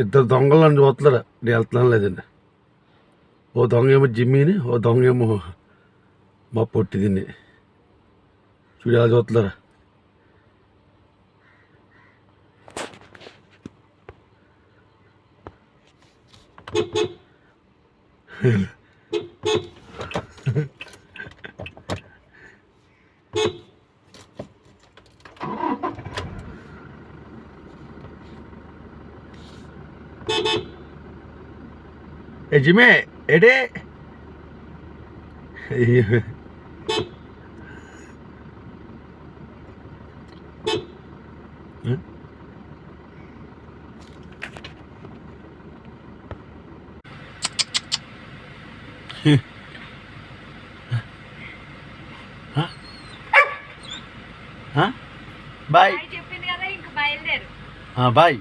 ఇద్దరు దొంగలు నన్ను చూస్తున్నారా, నేను వెళ్తున్నాను లేదండి. ఓ దొంగ ఏమో జిమ్మీని, ఓ దొంగ ఏమో మా పొట్టి దీన్ని. చూడు ఎలా చూస్తున్నారా. ఏ జిమ్మే ఏడే. బాయ్ చెప్పింది కదా, ఇంక బయలుదేరు. బాయ్.